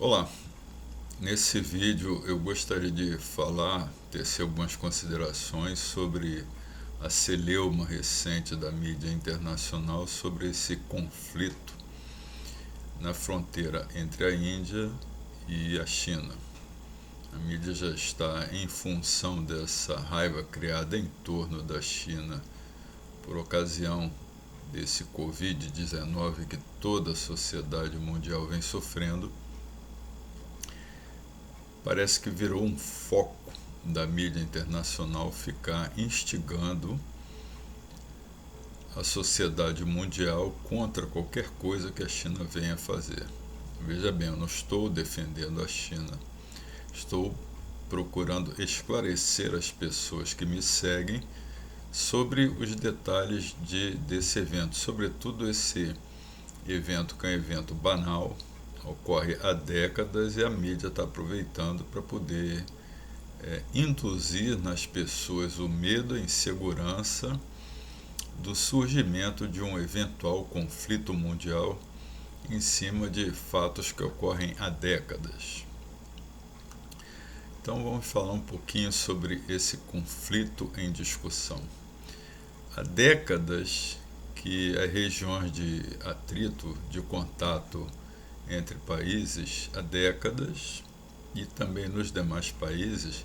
Olá, nesse vídeo eu gostaria de tecer algumas considerações sobre a celeuma recente da mídia internacional sobre esse conflito na fronteira entre a Índia e a China. A mídia já está em função dessa raiva criada em torno da China por ocasião desse Covid-19 que toda a sociedade mundial vem sofrendo. Parece que virou um foco da mídia internacional ficar instigando a sociedade mundial contra qualquer coisa que a China venha fazer. Veja bem, eu não estou defendendo a China, estou procurando esclarecer as pessoas que me seguem sobre os detalhes desse evento, sobretudo esse evento que é um evento banal, ocorre há décadas e a mídia está aproveitando para poder induzir nas pessoas o medo, a insegurança do surgimento de um eventual conflito mundial em cima de fatos que ocorrem há décadas. Então vamos falar um pouquinho sobre esse conflito em discussão. Há décadas que as regiões de atrito, de contato entre países, há décadas, e também nos demais países,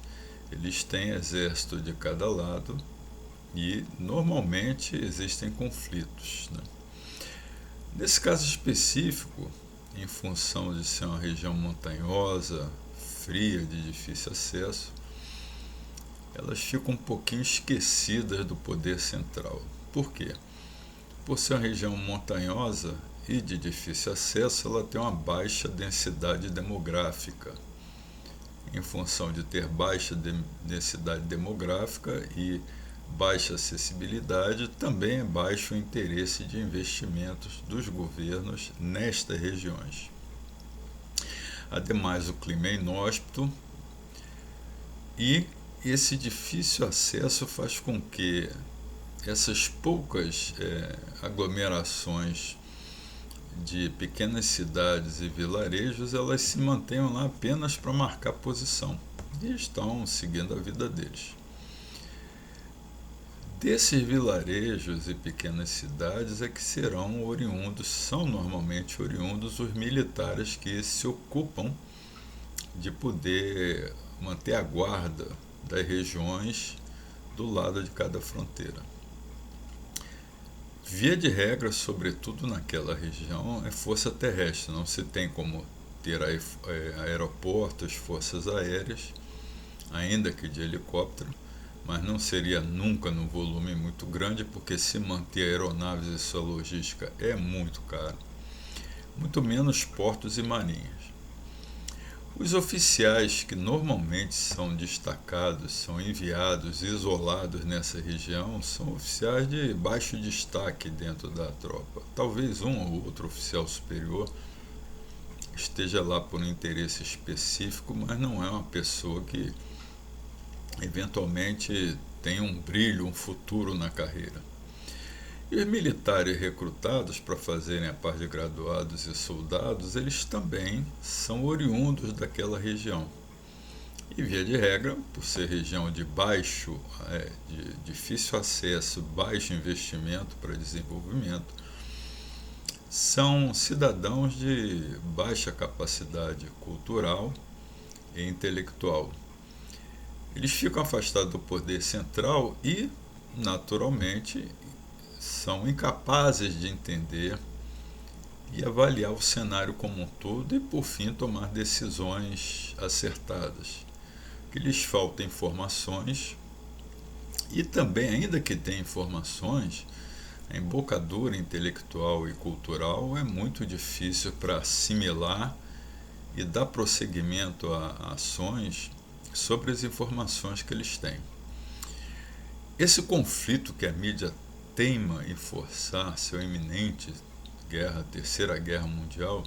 eles têm exército de cada lado e normalmente existem conflitos, né? Nesse caso específico, em função de ser uma região montanhosa, fria, de difícil acesso, elas ficam um pouquinho esquecidas do poder central. Por quê? Por ser uma região montanhosa e de difícil acesso, ela tem uma baixa densidade demográfica. Em função de ter baixa densidade demográfica e baixa acessibilidade, também é baixo o interesse de investimentos dos governos nestas regiões. Ademais, o clima é inóspito e esse difícil acesso faz com que essas poucas aglomerações de pequenas cidades e vilarejos, elas se mantenham lá apenas para marcar posição e estão seguindo a vida deles. Desses vilarejos e pequenas cidades é que são normalmente oriundos os militares que se ocupam de poder manter a guarda das regiões do lado de cada fronteira. Via de regra, sobretudo naquela região, é força terrestre, não se tem como ter aeroportos, forças aéreas, ainda que de helicóptero, mas não seria nunca num volume muito grande, porque se manter aeronaves e sua logística é muito caro, muito menos portos e marinhas. Os oficiais que normalmente são destacados, são enviados, isolados nessa região, são oficiais de baixo destaque dentro da tropa. Talvez um ou outro oficial superior esteja lá por um interesse específico, mas não é uma pessoa que eventualmente tem um brilho, um futuro na carreira. E os militares recrutados para fazerem a par de graduados e soldados, eles também são oriundos daquela região. E via de regra, por ser região de de difícil acesso, baixo investimento para desenvolvimento, são cidadãos de baixa capacidade cultural e intelectual. Eles ficam afastados do poder central e, naturalmente, são incapazes de entender e avaliar o cenário como um todo e, por fim, tomar decisões acertadas. Que lhes faltam informações e também, ainda que tenham informações, a embocadura intelectual e cultural é muito difícil para assimilar e dar prosseguimento a ações sobre as informações que eles têm. Esse conflito que a mídia teima em forçar seu iminente terceira guerra mundial,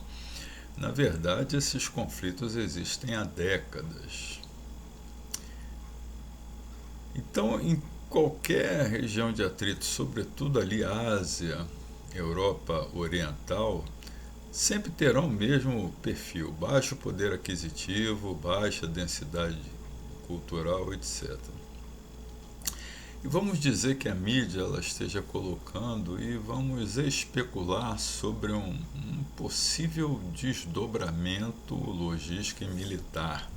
na verdade esses conflitos existem há décadas. Então, em qualquer região de atrito, sobretudo ali Ásia, Europa Oriental, sempre terão o mesmo perfil: baixo poder aquisitivo, baixa densidade cultural, etc. E vamos dizer que a mídia ela esteja colocando, e vamos especular sobre um possível desdobramento logístico e militar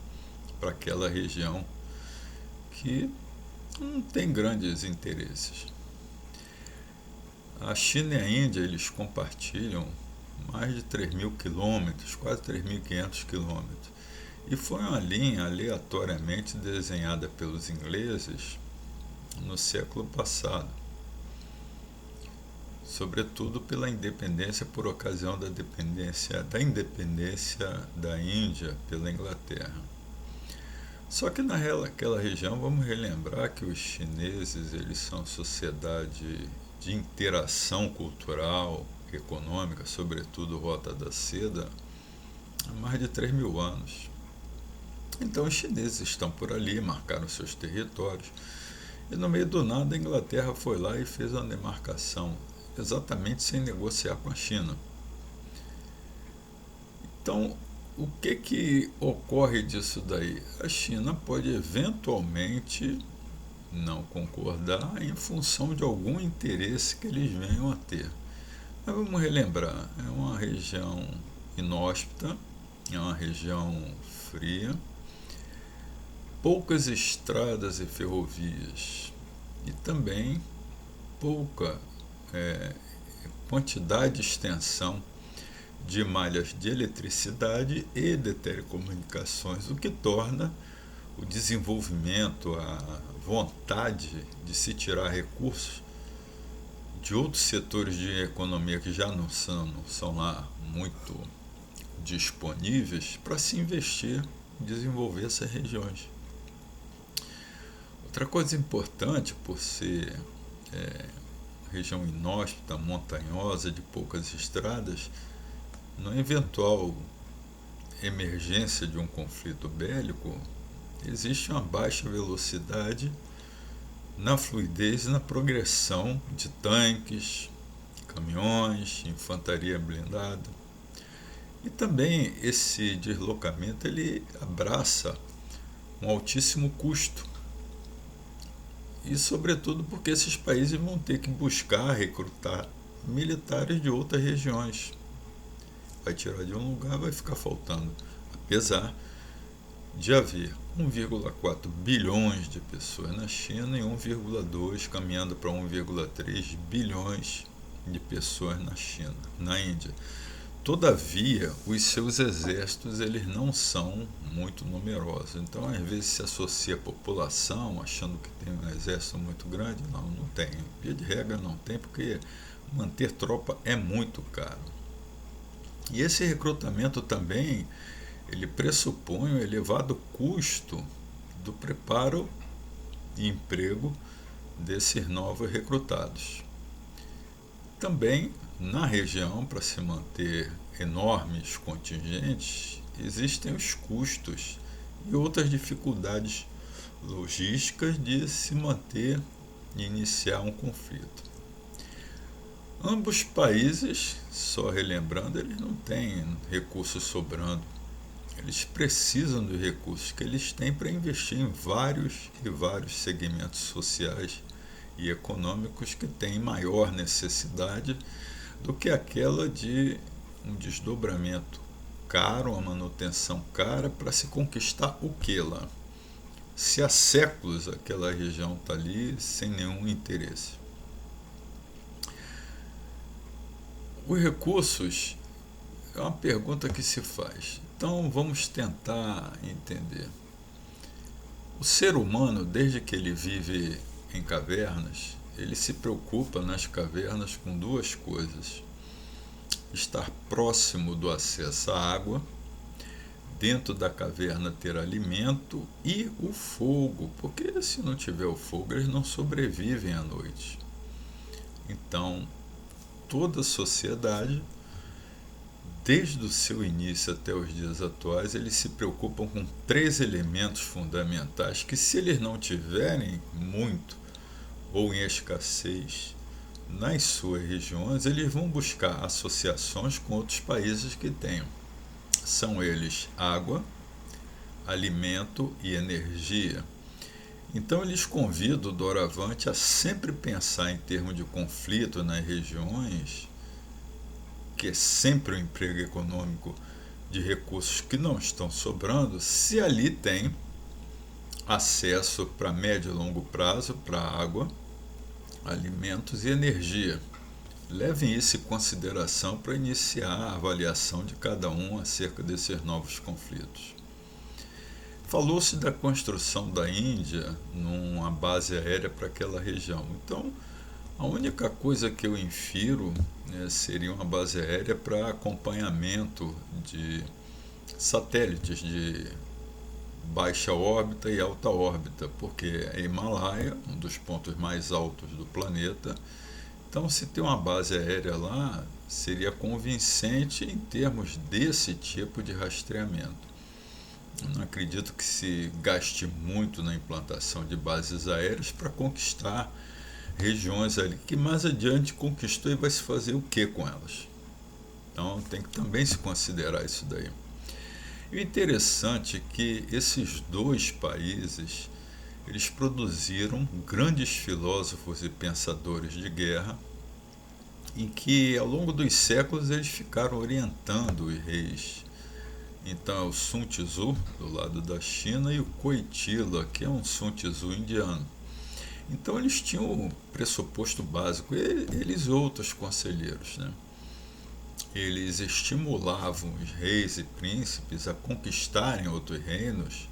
para aquela região que não tem grandes interesses. A China e a Índia eles compartilham mais de 3.000 quilômetros, quase 3.500 quilômetros. E foi uma linha aleatoriamente desenhada pelos ingleses no século passado, sobretudo pela independência, por ocasião da independência da Índia pela Inglaterra. Só que naquela região, vamos relembrar que os chineses eles são sociedade de interação cultural, econômica, sobretudo Rota da Seda, há mais de 3.000 anos. Então os chineses estão por ali, marcaram seus territórios, e no meio do nada a Inglaterra foi lá e fez uma demarcação, exatamente sem negociar com a China. Então, o que ocorre disso daí? A China pode eventualmente não concordar em função de algum interesse que eles venham a ter. Mas vamos relembrar, é uma região inóspita, é uma região fria, poucas estradas e ferrovias e também pouca quantidade e extensão de malhas de eletricidade e de telecomunicações, o que torna o desenvolvimento, a vontade de se tirar recursos de outros setores de economia que já não são lá muito disponíveis para se investir em desenvolver essas regiões. Outra coisa importante, por ser região inóspita, montanhosa, de poucas estradas, na eventual emergência de um conflito bélico, existe uma baixa velocidade na fluidez e na progressão de tanques, caminhões, infantaria blindada. E também esse deslocamento ele abraça um altíssimo custo. E sobretudo porque esses países vão ter que buscar recrutar militares de outras regiões. Vai tirar de um lugar, vai ficar faltando. Apesar de haver 1,4 bilhões de pessoas na China e 1,2 caminhando para 1,3 bilhões de pessoas na Índia. Todavia, os seus exércitos eles não são muito numerosos. Então, às vezes se associa a população achando que tem um exército muito grande. Não tem. Via de regra não tem, porque manter tropa é muito caro. E esse recrutamento também ele pressupõe um elevado custo do preparo e emprego desses novos recrutados. Também na região, para se manter enormes contingentes, existem os custos e outras dificuldades logísticas de se manter e iniciar um conflito. Ambos países, só relembrando, eles não têm recursos sobrando. Eles precisam dos recursos que eles têm para investir em vários e vários segmentos sociais e econômicos que têm maior necessidade do que aquela de um desdobramento caro, uma manutenção cara para se conquistar o que lá? Se há séculos aquela região está ali sem nenhum interesse. Os recursos é uma pergunta que se faz. Então vamos tentar entender. O ser humano, desde que ele vive em cavernas, ele se preocupa nas cavernas com duas coisas: estar próximo do acesso à água, dentro da caverna ter alimento e o fogo, porque se não tiver o fogo eles não sobrevivem à noite. Então, toda a sociedade, desde o seu início até os dias atuais, eles se preocupam com 3 elementos fundamentais que, se eles não tiverem muito ou em escassez nas suas regiões, eles vão buscar associações com outros países que tenham. São eles água, alimento e energia. Então eles convidam o doravante a sempre pensar em termos de conflito nas regiões, que é sempre um emprego econômico de recursos que não estão sobrando, se ali tem acesso para médio e longo prazo para água, alimentos e energia. Levem isso em consideração para iniciar a avaliação de cada um acerca desses novos conflitos. Falou-se da construção da Índia numa base aérea para aquela região. Então, a única coisa que eu infiro, né, seria uma base aérea para acompanhamento de satélites de baixa órbita e alta órbita, porque é Himalaia, um dos pontos mais altos do planeta. Então, se tem uma base aérea lá, seria convincente em termos desse tipo de rastreamento. Eu não acredito que se gaste muito na implantação de bases aéreas para conquistar regiões ali que mais adiante conquistou e vai se fazer o que com elas. Então tem que também se considerar isso daí. E o interessante é que esses dois países, eles produziram grandes filósofos e pensadores de guerra, em que ao longo dos séculos eles ficaram orientando os reis. Então é o Sun Tzu, do lado da China, e o Koitila, que é um Sun Tzu indiano. Então eles tinham o pressuposto básico, eles e outros conselheiros, né? Eles estimulavam os reis e príncipes a conquistarem outros reinos,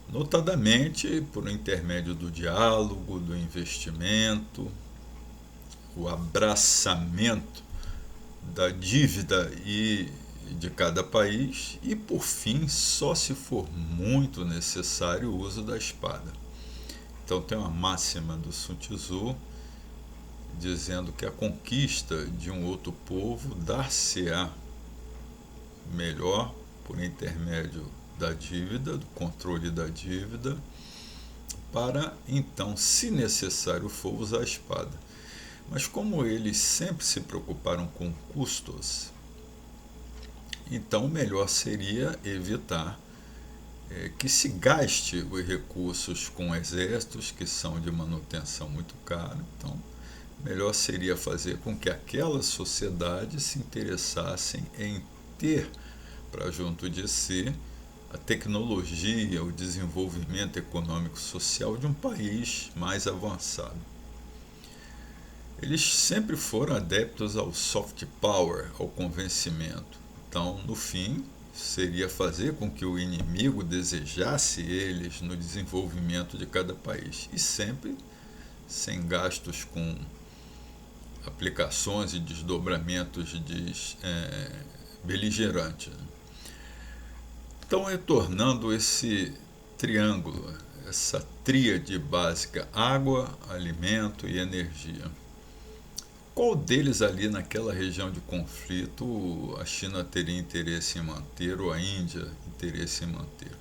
notadamente por intermédio do diálogo, do investimento, o abraçamento da dívida e de cada país, e por fim, só se for muito necessário, o uso da espada. Então tem uma máxima do Sun Tzu dizendo que a conquista de um outro povo dar-se-á melhor por intermédio da dívida, do controle da dívida, para então, se necessário for, usar a espada. Mas como eles sempre se preocuparam com custos, então o melhor seria evitar que se gaste os recursos com exércitos que são de manutenção muito cara. Então, melhor seria fazer com que aquelas sociedades se interessassem em ter para junto de si a tecnologia, o desenvolvimento econômico e social de um país mais avançado. Eles sempre foram adeptos ao soft power, ao convencimento. Então, no fim, seria fazer com que o inimigo desejasse eles no desenvolvimento de cada país, e sempre sem gastos com aplicações e desdobramentos beligerantes. Então, retornando esse triângulo, essa tríade básica: água, alimento e energia. Qual deles ali naquela região de conflito a China teria interesse em manter, ou a Índia interesse em manter?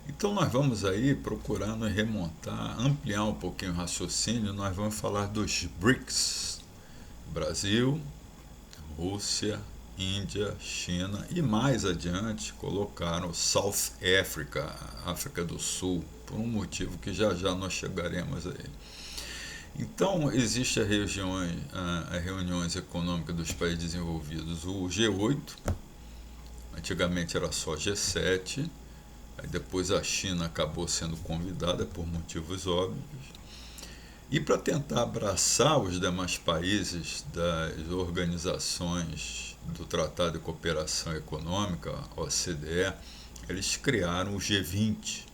Então nós vamos aí procurar nos remontar, ampliar um pouquinho o raciocínio. Nós vamos falar dos BRICS: Brasil, Rússia, Índia, China, e mais adiante colocaram South Africa, África do Sul, por um motivo que já já nós chegaremos aí. Então, existem as reuniões econômicas dos países desenvolvidos, o G8, antigamente era só G7, aí depois a China acabou sendo convidada por motivos óbvios, e para tentar abraçar os demais países das organizações do Tratado de Cooperação Econômica, OCDE, eles criaram o G20,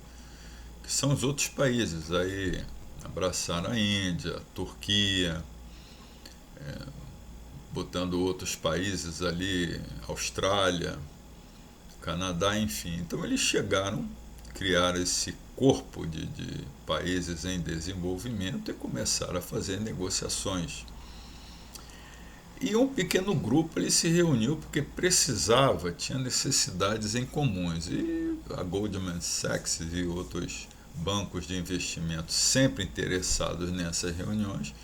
que são os outros países. Aí abraçaram a Índia, a Turquia, botando outros países ali, Austrália, Canadá, enfim. Então eles chegaram, criaram esse corpo de países em desenvolvimento e começaram a fazer negociações. E um pequeno grupo ele se reuniu porque precisava, tinha necessidades em comuns. E a Goldman Sachs e outros bancos de investimento sempre interessados nessas reuniões,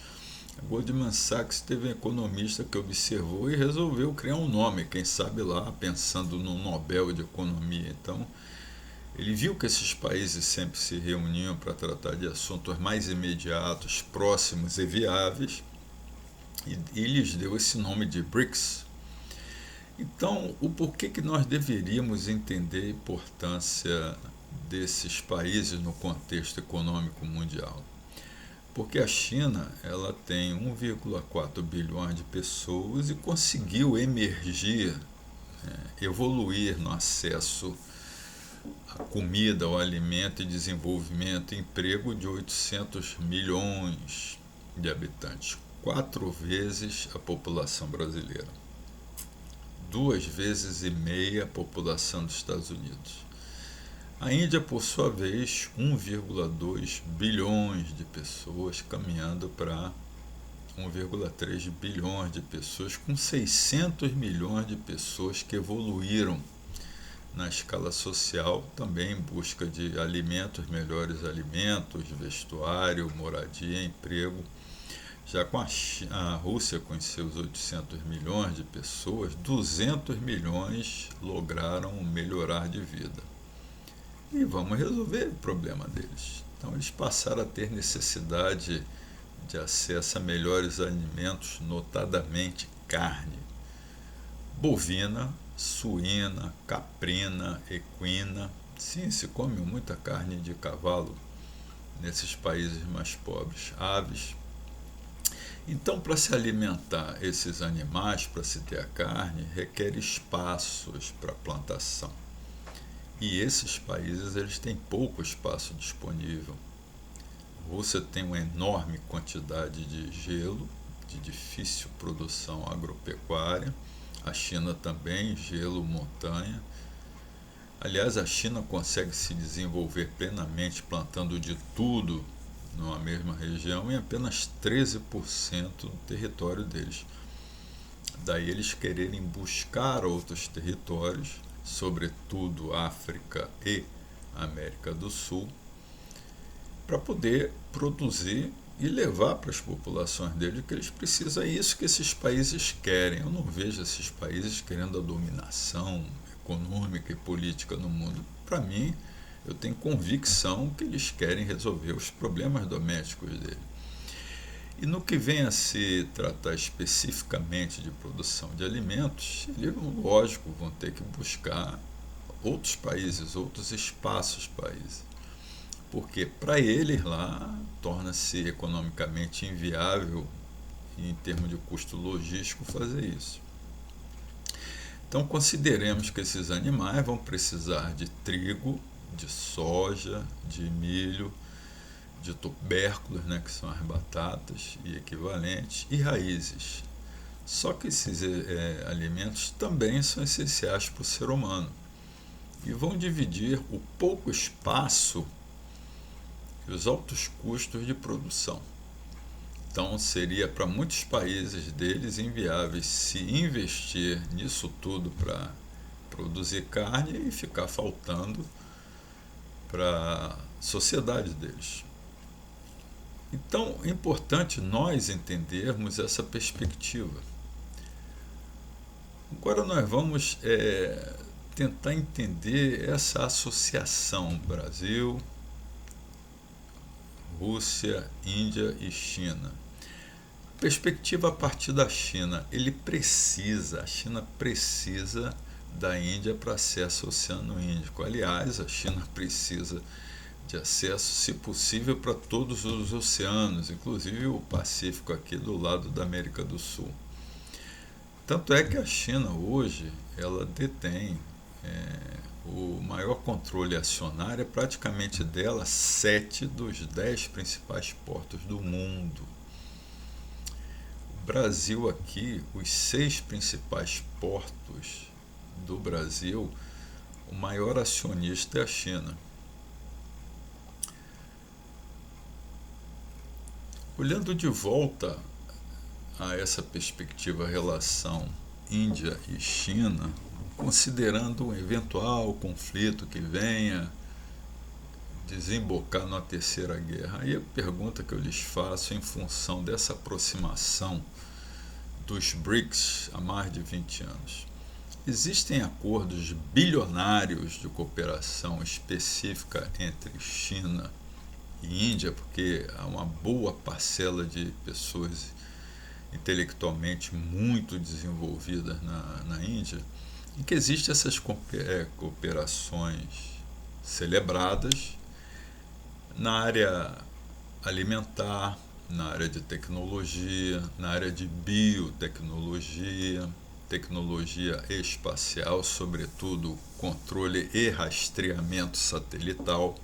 a Goldman Sachs teve um economista que observou e resolveu criar um nome, quem sabe lá, pensando no Nobel de Economia. Então, ele viu que esses países sempre se reuniam para tratar de assuntos mais imediatos, próximos e viáveis, e lhes deu esse nome de BRICS. Então, o porquê que nós deveríamos entender a importância desses países no contexto econômico mundial? Porque a China ela tem 1,4 bilhões de pessoas e conseguiu emergir, evoluir no acesso à comida, ao alimento e desenvolvimento e emprego de 800 milhões de habitantes, 4 vezes a população brasileira, 2,5 vezes a população dos Estados Unidos. A Índia, por sua vez, 1,2 bilhões de pessoas, caminhando para 1,3 bilhões de pessoas, com 600 milhões de pessoas que evoluíram na escala social, também em busca de alimentos, melhores alimentos, vestuário, moradia, emprego. Já com a Rússia, com seus 800 milhões de pessoas, 200 milhões lograram melhorar de vida. E vamos resolver o problema deles. Então eles passaram a ter necessidade de acesso a melhores alimentos, notadamente carne bovina, suína, caprina, equina. Sim, se come muita carne de cavalo nesses países mais pobres, aves. Então, para se alimentar esses animais, para se ter a carne, requer espaços para plantação. E esses países eles têm pouco espaço disponível. A Rússia tem uma enorme quantidade de gelo, de difícil produção agropecuária. A China também, gelo, montanha. Aliás, a China consegue se desenvolver plenamente plantando de tudo numa mesma região em apenas 13% do território deles. Daí eles quererem buscar outros territórios, sobretudo África e América do Sul, para poder produzir e levar para as populações deles o que eles precisam. É isso que esses países querem. Eu não vejo esses países querendo a dominação econômica e política no mundo. Para mim, eu tenho convicção que eles querem resolver os problemas domésticos deles. E no que vem a se tratar especificamente de produção de alimentos, eles, lógico, vão ter que buscar outros países, outros espaços países. Porque para eles lá torna-se economicamente inviável, em termos de custo logístico, fazer isso. Então consideremos que esses animais vão precisar de trigo, de soja, de milho, de tubérculos, né, que são as batatas e equivalentes, e raízes. Só que esses alimentos também são essenciais para o ser humano e vão dividir o pouco espaço e os altos custos de produção. Então seria para muitos países deles inviável se investir nisso tudo para produzir carne e ficar faltando para a sociedade deles. Então é importante nós entendermos essa perspectiva. Agora nós vamos tentar entender essa associação Brasil, Rússia, Índia e China. Perspectiva a partir da China. A China precisa da Índia para acesso ao Oceano Índico. Aliás, a China precisa de acesso, se possível, para todos os oceanos, inclusive o Pacífico aqui do lado da América do Sul. Tanto é que a China hoje ela detém o maior controle acionário, é praticamente dela 7 dos 10 principais portos do mundo. O Brasil aqui, os 6 principais portos do Brasil, o maior acionista é a China. Olhando de volta a essa perspectiva relação Índia e China, considerando um eventual conflito que venha desembocar numa terceira guerra? Aí a pergunta que eu lhes faço em função dessa aproximação dos BRICS há mais de 20 anos. Existem acordos bilionários de cooperação específica entre China e Índia, porque há uma boa parcela de pessoas intelectualmente muito desenvolvidas na Índia, em que existem essas cooperações celebradas na área alimentar, na área de tecnologia, na área de biotecnologia, tecnologia espacial, sobretudo controle e rastreamento satelital.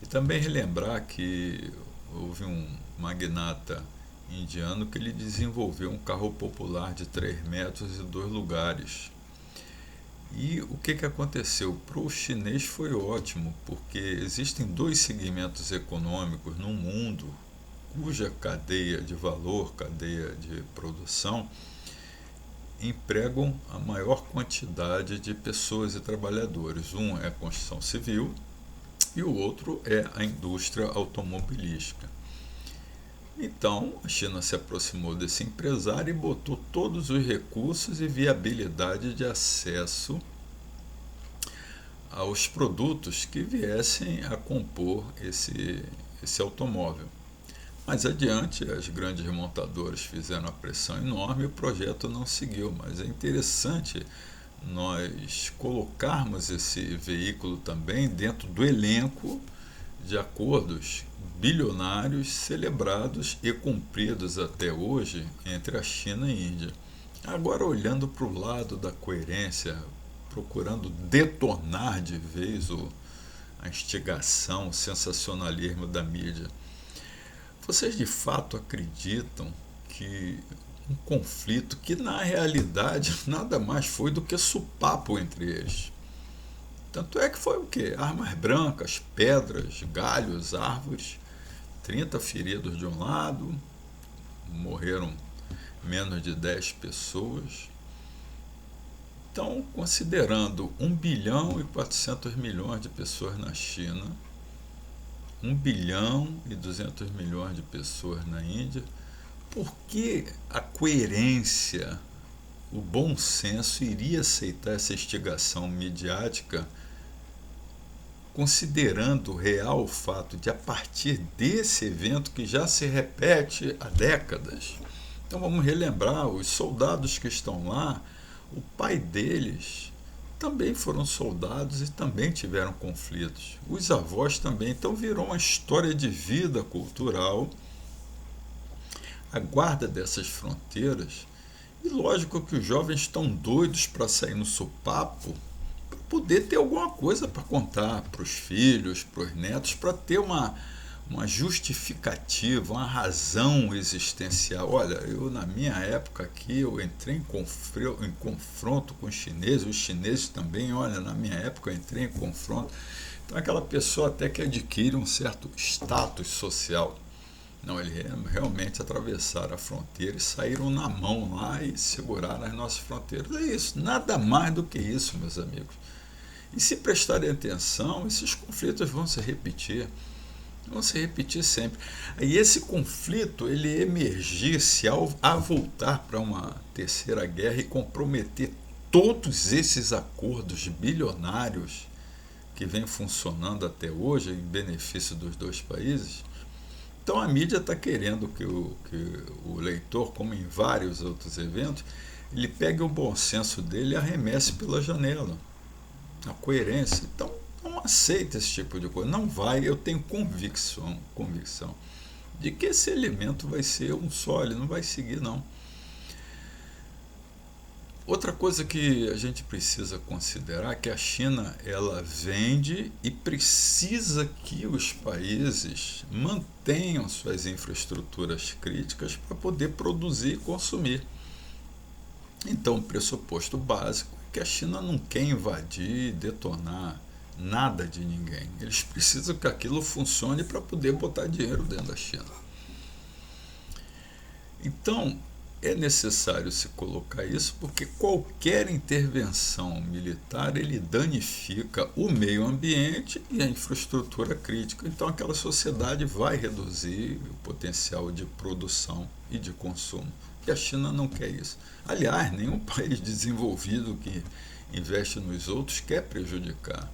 E também relembrar que houve um magnata indiano que ele desenvolveu um carro popular de 3 metros e 2 lugares. E o que aconteceu? Para o chinês foi ótimo, porque existem 2 segmentos econômicos no mundo cuja cadeia de valor, cadeia de produção, empregam a maior quantidade de pessoas e trabalhadores. Um é a construção civil e o outro é a indústria automobilística. Então, a China se aproximou desse empresário e botou todos os recursos e viabilidade de acesso aos produtos que viessem a compor esse automóvel. Mais adiante, as grandes montadoras fizeram uma pressão enorme e o projeto não seguiu, mas é interessante nós colocarmos esse veículo também dentro do elenco de acordos bilionários celebrados e cumpridos até hoje entre a China e a Índia. Agora, olhando para o lado da coerência, procurando detonar de vez a instigação, o sensacionalismo da mídia, vocês de fato acreditam que um conflito que na realidade nada mais foi do que supapo entre eles? Tanto é que foi o quê? Armas brancas, pedras, galhos, árvores, 30 feridos de um lado, morreram menos de 10 pessoas. Então, considerando 1 bilhão e 400 milhões de pessoas na China, 1 bilhão e 200 milhões de pessoas na Índia, por que a coerência, o bom senso iria aceitar essa instigação midiática, considerando o real fato de, a partir desse evento que já se repete há décadas? Então vamos relembrar, os soldados que estão lá, o pai deles também foram soldados e também tiveram conflitos. Os avós também. Então virou uma história de vida cultural, a guarda dessas fronteiras. E lógico que os jovens estão doidos para sair no sopapo, para poder ter alguma coisa para contar para os filhos, para os netos, para ter uma justificativa, uma razão existencial. Olha, eu na minha época aqui, eu entrei em confronto com os chineses também, olha, na minha época eu entrei em confronto. Então aquela pessoa até que adquire um certo status social. Não, eles realmente atravessaram a fronteira e saíram na mão lá e seguraram as nossas fronteiras. É isso, nada mais do que isso, meus amigos. E se prestarem atenção, esses conflitos vão se repetir sempre. E esse conflito, ele emergisse a voltar para uma terceira guerra e comprometer todos esses acordos bilionários que vêm funcionando até hoje em benefício dos 2 países. Então a mídia está querendo que o leitor, como em vários outros eventos, ele pegue o bom senso dele e arremesse pela janela. A coerência. Então não aceita esse tipo de coisa. Não vai, eu tenho convicção de que esse elemento vai ser um só, ele não vai seguir não. Outra coisa que a gente precisa considerar é que a China, ela vende e precisa que os países mantenham suas infraestruturas críticas para poder produzir e consumir. Então, o pressuposto básico é que a China não quer invadir, detonar nada de ninguém. Eles precisam que aquilo funcione para poder botar dinheiro dentro da China. Então, é necessário se colocar isso porque qualquer intervenção militar ele danifica o meio ambiente e a infraestrutura crítica. Então aquela sociedade vai reduzir o potencial de produção e de consumo. E a China não quer isso. Aliás, nenhum país desenvolvido que investe nos outros quer prejudicar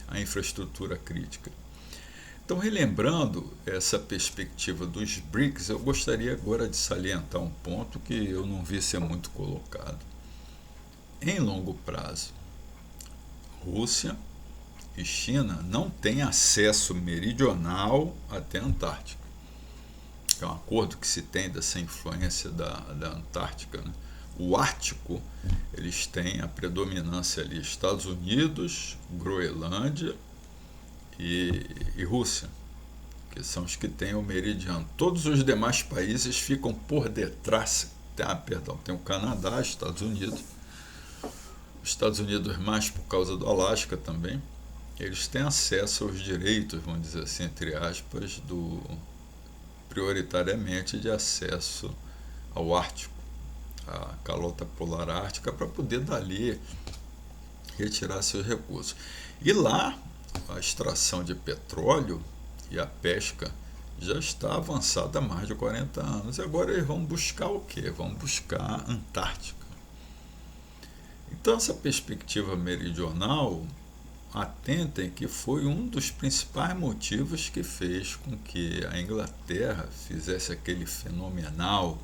a infraestrutura crítica. Então, relembrando essa perspectiva dos BRICS, eu gostaria agora de salientar um ponto que eu não vi ser muito colocado. Em longo prazo, Rússia e China não têm acesso meridional até a Antártica. É um acordo que se tem dessa influência da Antártica, né? O Ártico, eles têm a predominância ali, Estados Unidos, Groenlândia e Rússia, que são os que têm o meridiano. Todos os demais países ficam por detrás. Tem o Canadá, Estados Unidos mais por causa do Alasca também. Eles têm acesso aos direitos, vamos dizer assim, entre aspas, prioritariamente de acesso ao Ártico, a calota polar ártica, para poder dali retirar seus recursos. E lá, a extração de petróleo e a pesca já está avançada há mais de 40 anos. E agora eles vão buscar o quê? Vão buscar a Antártica. Então essa perspectiva meridional, atentem que foi um dos principais motivos que fez com que a Inglaterra fizesse aquele fenomenal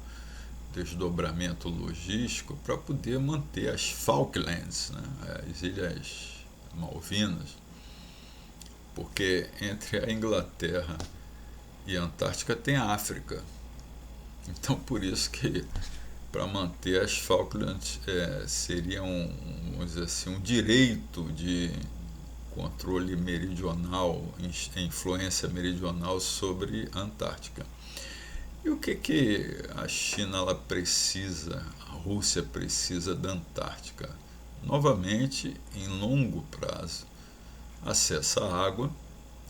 desdobramento logístico para poder manter as Falklands, né, as Ilhas Malvinas, porque entre a Inglaterra e a Antártica tem a África. Então, por isso que para manter as Falklands seria vamos dizer assim, um direito de controle meridional, influência meridional sobre a Antártica. E o que a China ela precisa, a Rússia precisa da Antártica? Novamente, em longo prazo, acesso à água,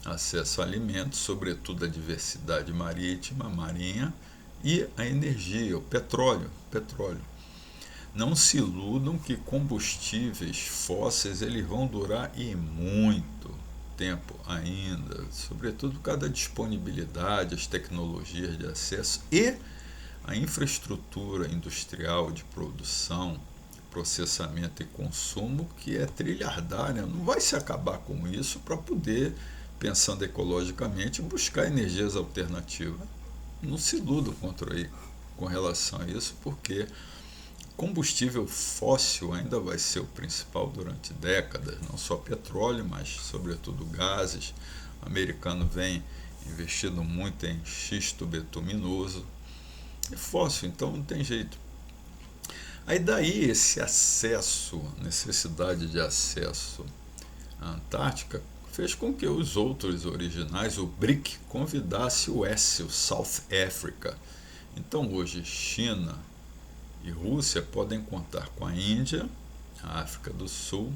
acesso a alimentos, sobretudo a diversidade marítima, marinha, e a energia, o petróleo. Não se iludam que combustíveis fósseis eles vão durar e muito tempo ainda, sobretudo por causa da disponibilidade, as tecnologias de acesso e a infraestrutura industrial de produção, processamento e consumo, que é trilhardária. Não vai se acabar com isso para poder, pensando ecologicamente, buscar energias alternativas. Não se iludam com relação a isso, porque combustível fóssil ainda vai ser o principal durante décadas, não só petróleo, mas sobretudo gases. O americano vem investindo muito em xisto betuminoso. É fóssil, então não tem jeito. Aí daí esse acesso, necessidade de acesso à Antártica, fez com que os outros originais, o BRIC, convidasse o S, o South Africa. Então hoje China e Rússia podem contar com a Índia, a África do Sul,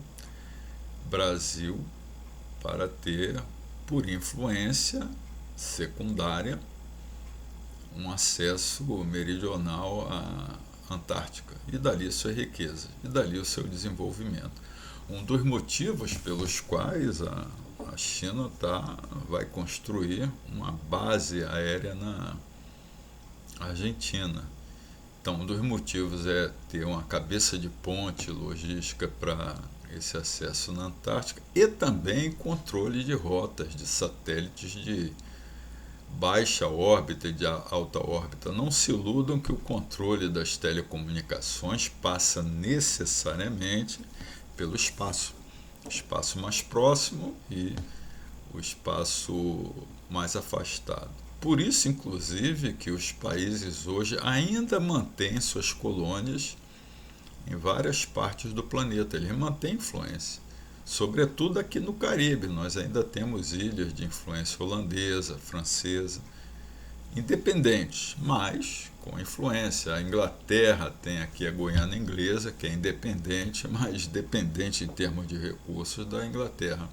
Brasil, para ter, por influência secundária, um acesso meridional à Antártica, e dali sua riqueza, e dali o seu desenvolvimento. Um dos motivos pelos quais a China vai construir uma base aérea na Argentina. Então, um dos motivos é ter uma cabeça de ponte logística para esse acesso na Antártica e também controle de rotas de satélites de baixa órbita e de alta órbita. Não se iludam que o controle das telecomunicações passa necessariamente pelo espaço. O espaço mais próximo e o espaço mais afastado. Por isso, inclusive, que os países hoje ainda mantêm suas colônias em várias partes do planeta. Eles mantêm influência. Sobretudo aqui no Caribe, nós ainda temos ilhas de influência holandesa, francesa, independentes, mas com influência. A Inglaterra tem aqui a Guiana Inglesa, que é independente, mas dependente em termos de recursos da Inglaterra.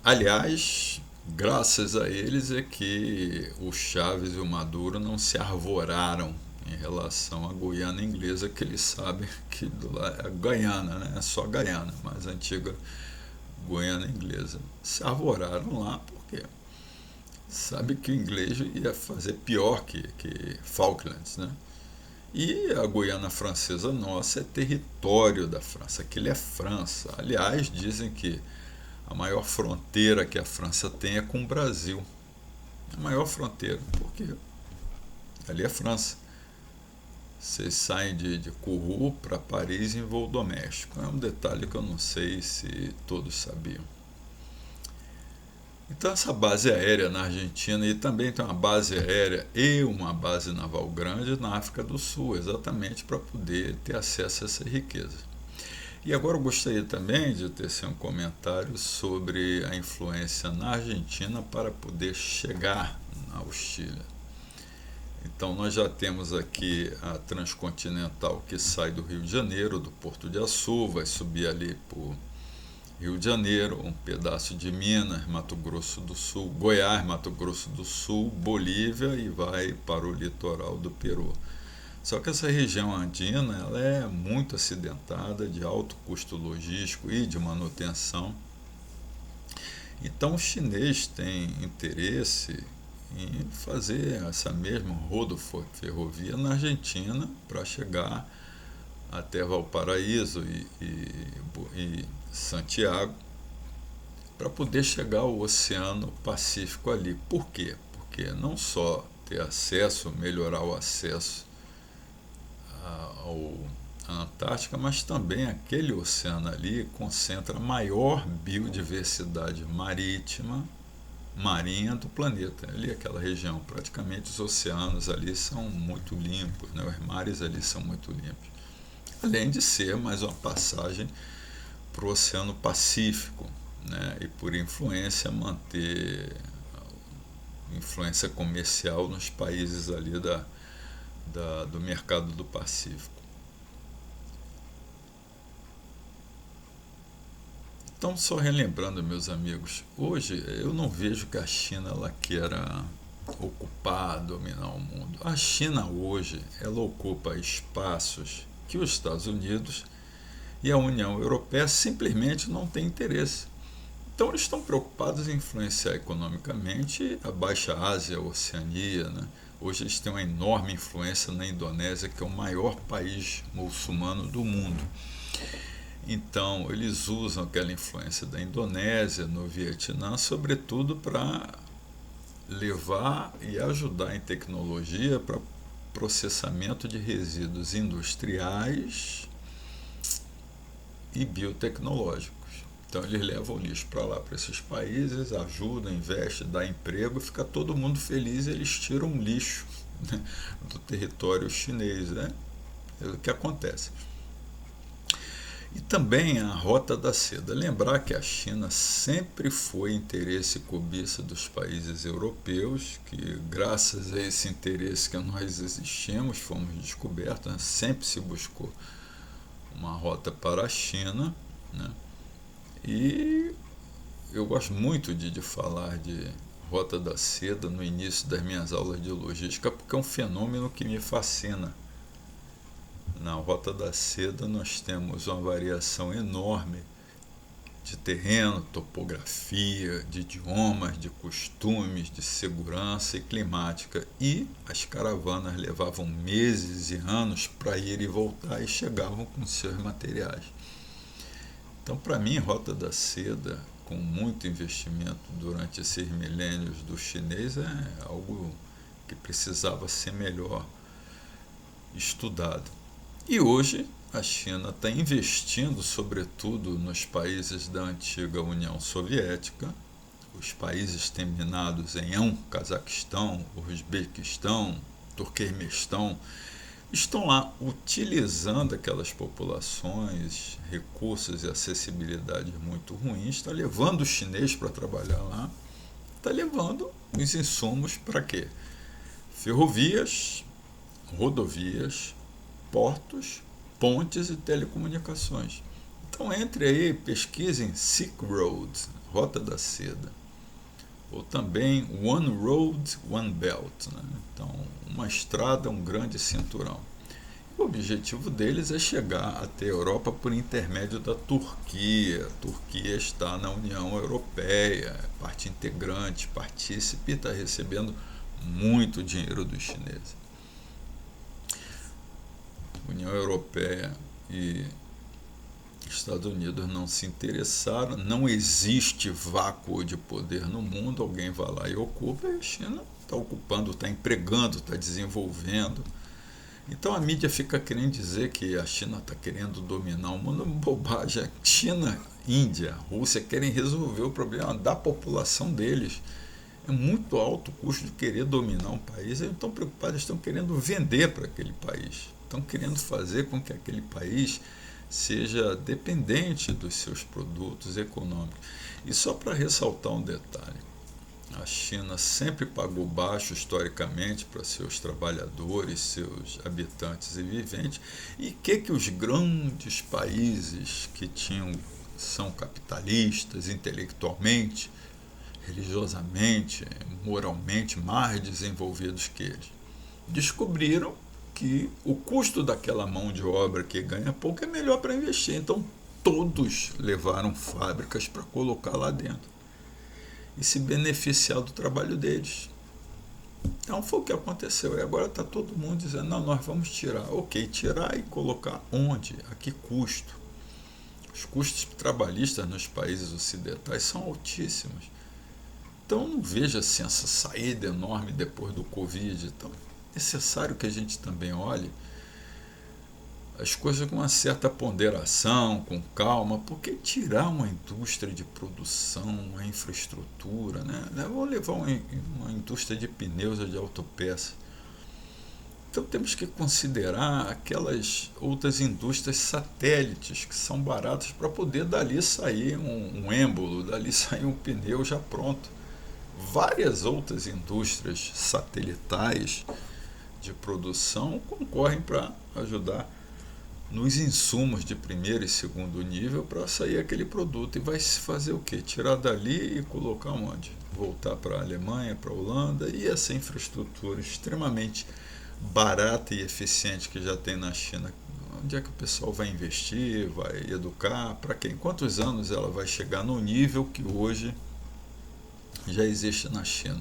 Aliás, graças a eles é que o Chávez e o Maduro não se arvoraram em relação à Guiana Inglesa, que eles sabem que lá é Guiana, né? É só Guiana, mas a antiga Guiana Inglesa. Se arvoraram lá porque sabe que o inglês ia fazer pior que Falklands, né? E a Guiana Francesa nossa é território da França, aquilo é França. Aliás, dizem que a maior fronteira que a França tem é com o Brasil. A maior fronteira, porque ali é França. Vocês saem de Kourou para Paris em voo doméstico. É um detalhe que eu não sei se todos sabiam. Então essa base aérea na Argentina e também tem uma base aérea e uma base naval grande na África do Sul, exatamente para poder ter acesso a essa riqueza. E agora eu gostaria também de tecer um comentário sobre a influência na Argentina para poder chegar ao Chile. Então nós já temos aqui a Transcontinental que sai do Rio de Janeiro, do Porto de Açu, vai subir ali por Rio de Janeiro, um pedaço de Minas, Mato Grosso do Sul, Goiás, Mato Grosso do Sul, Bolívia e vai para o litoral do Peru. Só que essa região andina ela é muito acidentada, de alto custo logístico e de manutenção. Então o chinês tem interesse em fazer essa mesma rodoferrovia na Argentina para chegar até Valparaíso e Santiago para poder chegar ao Oceano Pacífico ali. Por quê? Porque não só ter acesso, melhorar o acesso à Antártica, mas também aquele oceano ali concentra a maior biodiversidade marinha do planeta. Ali aquela região, praticamente os oceanos ali são muito limpos, né? Os mares ali são muito limpos. Além de ser mais uma passagem para o Oceano Pacífico, né? E por influência manter influência comercial nos países ali do mercado do Pacífico. Então, só relembrando, meus amigos, hoje eu não vejo que a China ela queira ocupar, dominar o mundo. A China hoje ela ocupa espaços que os Estados Unidos e a União Europeia simplesmente não têm interesse. Então eles estão preocupados em influenciar economicamente a Baixa Ásia, a Oceania, né? Hoje eles têm uma enorme influência na Indonésia, que é o maior país muçulmano do mundo. Então eles usam aquela influência da Indonésia no Vietnã, sobretudo para levar e ajudar em tecnologia para processamento de resíduos industriais e biotecnológicos. Então eles levam o lixo para lá, para esses países, ajudam, investem, dá emprego, fica todo mundo feliz e eles tiram o lixo, né, do território chinês, né? É o que acontece. E também a Rota da Seda. Lembrar que a China sempre foi interesse e cobiça dos países europeus, que graças a esse interesse que nós existimos, fomos descobertos, né? Sempre se buscou uma rota para a China, né? E eu gosto muito de falar de Rota da Seda no início das minhas aulas de logística, porque é um fenômeno que me fascina. Na Rota da Seda nós temos uma variação enorme de terreno, topografia, de idiomas, de costumes, de segurança e climática. E as caravanas levavam meses e anos para ir e voltar e chegavam com seus materiais. Então, para mim, Rota da Seda, com muito investimento durante esses milênios do chinês, é algo que precisava ser melhor estudado. E hoje a China está investindo sobretudo nos países da antiga União Soviética, os países terminados em ão, Cazaquistão, Uzbequistão, Turquemenistão, estão lá utilizando aquelas populações, recursos e acessibilidade muito ruins, está levando o chinês para trabalhar lá, está levando os insumos para quê? Ferrovias, rodovias, portos, pontes e telecomunicações. Então entre aí, pesquisem Silk Road, Rota da Seda. ou também One Road, One Belt, né? Então, uma estrada, um grande cinturão. O objetivo deles é chegar até a Europa por intermédio da Turquia. A Turquia está na União Europeia, é parte integrante, partícipe, e está recebendo muito dinheiro dos chineses. União Europeia e Estados Unidos não se interessaram, não existe vácuo de poder no mundo, alguém vai lá e ocupa, e a China está ocupando, está empregando, está desenvolvendo. Então a mídia fica querendo dizer que a China está querendo dominar o mundo, bobagem. China, Índia, Rússia querem resolver o problema da população deles. É muito alto o custo de querer dominar um país, eles estão preocupados, estão querendo vender para aquele país, estão querendo fazer com que aquele país seja dependente dos seus produtos econômicos. E só para ressaltar um detalhe, a China sempre pagou baixo historicamente para seus trabalhadores, seus habitantes e viventes. E que os grandes países que são capitalistas intelectualmente, religiosamente, moralmente mais desenvolvidos que eles, descobriram que o custo daquela mão de obra que ganha pouco é melhor para investir. Então todos levaram fábricas para colocar lá dentro e se beneficiar do trabalho deles. Então foi o que aconteceu. E agora está todo mundo dizendo, não, nós vamos tirar. Ok, tirar e colocar onde? A que custo? Os custos trabalhistas nos países ocidentais são altíssimos. Então não vejo assim essa saída enorme depois do Covid. Então é necessário que a gente também olhe as coisas com uma certa ponderação, com calma, porque tirar uma indústria de produção, uma infraestrutura, né? Vou levar uma indústria de pneus ou de autopeça. Então temos que considerar aquelas outras indústrias satélites que são baratas para poder dali sair um êmbolo, dali sair um pneu já pronto. Várias outras indústrias satelitais de produção concorrem para ajudar nos insumos de primeiro e segundo nível para sair aquele produto. E vai se fazer o quê? Tirar dali e colocar onde? Voltar para a Alemanha, para a Holanda, e essa infraestrutura extremamente barata e eficiente que já tem na China. Onde é que o pessoal vai investir, vai educar? Para quem? Quantos anos ela vai chegar no nível que hoje já existe na China?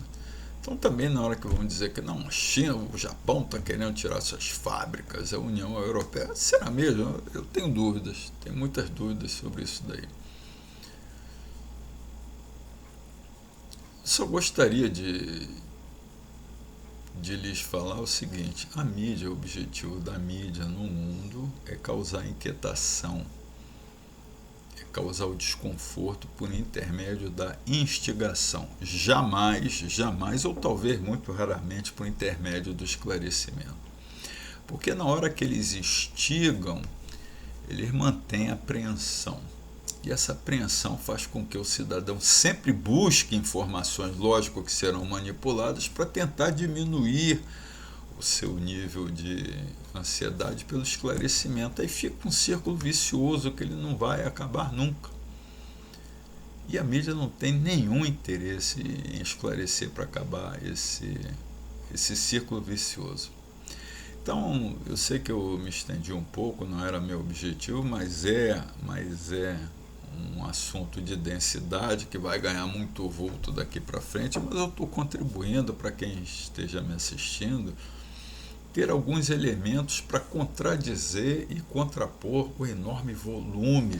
Então também na hora que vão dizer que não, a China, o Japão está querendo tirar suas fábricas, a União Europeia, será mesmo? Eu tenho dúvidas, tenho muitas dúvidas sobre isso daí. Só gostaria de lhes falar o seguinte, a mídia, o objetivo da mídia no mundo é causar inquietação, é causar o desconforto por intermédio da instigação, jamais, ou talvez muito raramente por intermédio do esclarecimento. Porque na hora que eles instigam, eles mantêm a apreensão. E essa apreensão faz com que o cidadão sempre busque informações, lógico que serão manipuladas, para tentar diminuir o seu nível de ansiedade pelo esclarecimento. Aí fica um círculo vicioso que ele não vai acabar nunca. E a mídia não tem nenhum interesse em esclarecer para acabar esse círculo vicioso. Então, eu sei que eu me estendi um pouco, não era meu objetivo, mas é um assunto de densidade que vai ganhar muito vulto daqui para frente, mas eu estou contribuindo para quem esteja me assistindo ter alguns elementos para contradizer e contrapor o enorme volume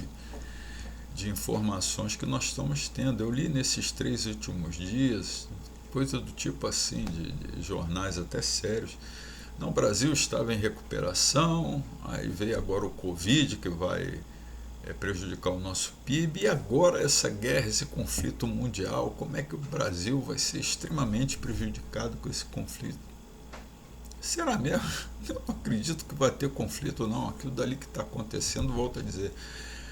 de informações que nós estamos tendo. Eu li nesses 3 últimos dias, coisa do tipo assim, de jornais até sérios. Não, o Brasil estava em recuperação, aí veio agora o Covid que vai prejudicar o nosso PIB, e agora essa guerra, esse conflito mundial, como é que o Brasil vai ser extremamente prejudicado com esse conflito? Será mesmo? Eu não acredito que vai ter conflito não, aquilo dali que está acontecendo, volto a dizer,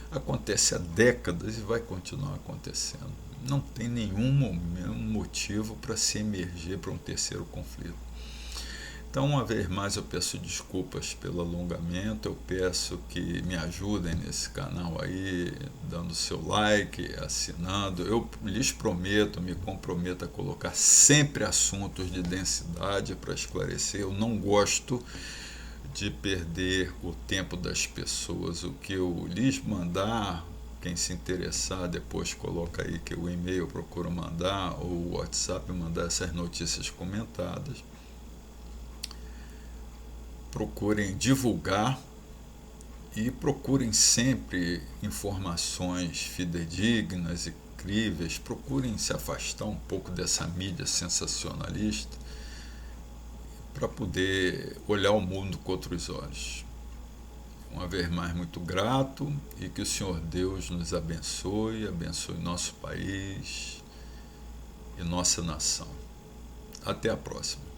acontece há décadas e vai continuar acontecendo. Não tem nenhum motivo para se emergir para um terceiro conflito. Então, uma vez mais, eu peço desculpas pelo alongamento, eu peço que me ajudem nesse canal aí, dando seu like, assinando. Eu lhes prometo, me comprometo a colocar sempre assuntos de densidade para esclarecer. Eu não gosto de perder o tempo das pessoas. O que eu lhes mandar, quem se interessar, depois coloca aí que o e-mail eu procuro mandar, ou o WhatsApp mandar essas notícias comentadas. Procurem divulgar e procurem sempre informações fidedignas e críveis. Procurem se afastar um pouco dessa mídia sensacionalista para poder olhar o mundo com outros olhos. Uma vez mais, muito grato, e que o Senhor Deus nos abençoe, abençoe nosso país e nossa nação. Até a próxima.